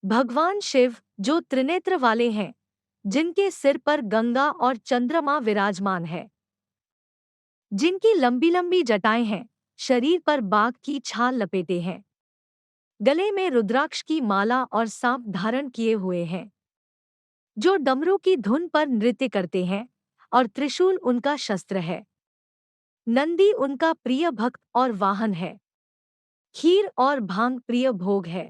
भगवान शिव जो त्रिनेत्र वाले हैं, जिनके सिर पर गंगा और चंद्रमा विराजमान है, जिनकी लंबी लंबी जटाएं हैं, शरीर पर बाघ की छाल लपेटे हैं, गले में रुद्राक्ष की माला और सांप धारण किए हुए हैं, जो डमरू की धुन पर नृत्य करते हैं और त्रिशूल उनका शस्त्र है। नंदी उनका प्रिय भक्त और वाहन है। खीर और भांग प्रिय भोग है।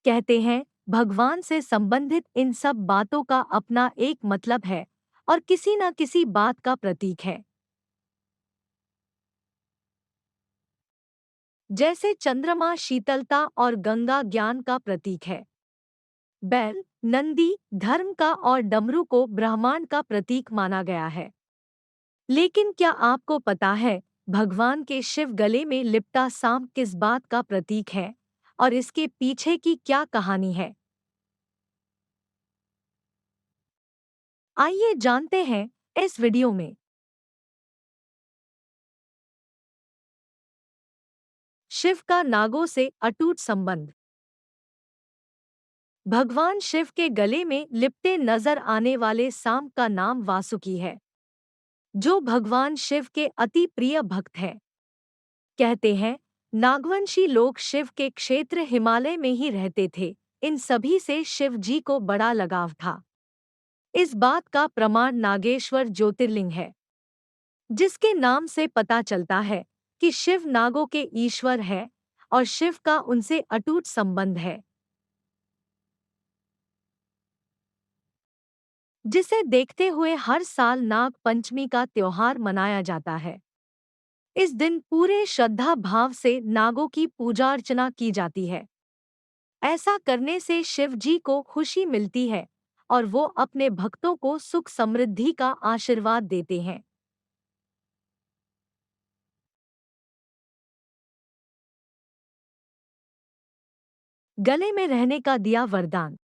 कहते हैं भगवान से संबंधित इन सब बातों का अपना एक मतलब है और किसी न किसी बात का प्रतीक है। जैसे चंद्रमा शीतलता और गंगा ज्ञान का प्रतीक है। बैल, नंदी धर्म का और डमरू को ब्रह्मांड का प्रतीक माना गया है। लेकिन क्या आपको पता है भगवान के शिव गले में लिपटा सांप किस बात का प्रतीक है और इसके पीछे की क्या कहानी है? आइए जानते हैं इस वीडियो में। शिव का नागों से अटूट संबंध। भगवान शिव के गले में लिपटे नजर आने वाले सांप का नाम वासुकी है, जो भगवान शिव के अति प्रिय भक्त हैं। कहते हैं नागवंशी लोग शिव के क्षेत्र हिमालय में ही रहते थे। इन सभी से शिव जी को बड़ा लगाव था। इस बात का प्रमाण नागेश्वर ज्योतिर्लिंग है, जिसके नाम से पता चलता है कि शिव नागों के ईश्वर है और शिव का उनसे अटूट संबंध है, जिसे देखते हुए हर साल नाग पंचमी का त्योहार मनाया जाता है। इस दिन पूरे श्रद्धा भाव से नागों की पूजा अर्चना की जाती है। ऐसा करने से शिव जी को खुशी मिलती है और वो अपने भक्तों को सुख समृद्धि का आशीर्वाद देते हैं। गले में रहने का दिया वरदान।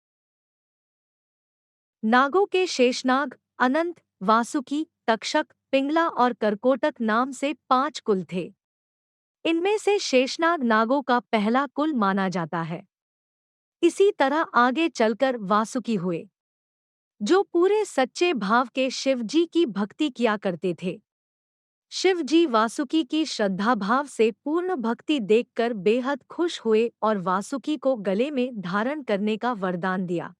नागों के शेषनाग, अनंत, वासुकी, तक्षक, पिंगला और करकोटक नाम से 5 कुल थे। इनमें से शेषनाग नागों का पहला कुल माना जाता है। इसी तरह आगे चलकर वासुकी हुए, जो पूरे सच्चे भाव के शिव जी की भक्ति किया करते थे। शिव जी वासुकी की श्रद्धा भाव से पूर्ण भक्ति देखकर बेहद खुश हुए और वासुकी को गले में धारण करने का वरदान दिया।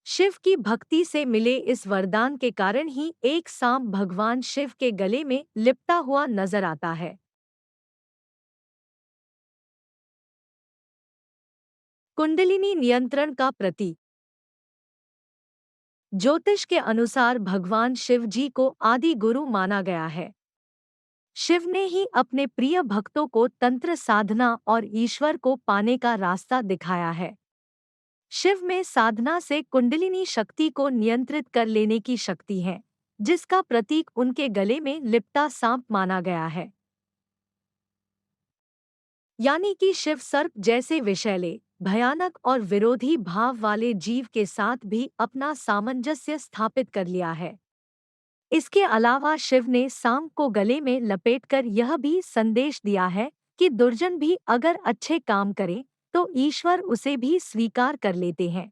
शिव की भक्ति से मिले इस वरदान के कारण ही एक सांप भगवान शिव के गले में लिपटा हुआ नजर आता है। कुंडलिनी नियंत्रण का प्रतीक। ज्योतिष के अनुसार भगवान शिव जी को आदि गुरु माना गया है। शिव ने ही अपने प्रिय भक्तों को तंत्र साधना और ईश्वर को पाने का रास्ता दिखाया है। शिव में साधना से कुंडलिनी शक्ति को नियंत्रित कर लेने की शक्ति है, जिसका प्रतीक उनके गले में लिपटा सांप माना गया है। यानी कि शिव सर्प जैसे विषैले, भयानक और विरोधी भाव वाले जीव के साथ भी अपना सामंजस्य स्थापित कर लिया है। इसके अलावा शिव ने सांप को गले में लपेटकर यह भी संदेश दिया है कि दुर्जन भी अगर अच्छे काम करे तो ईश्वर उसे भी स्वीकार कर लेते हैं।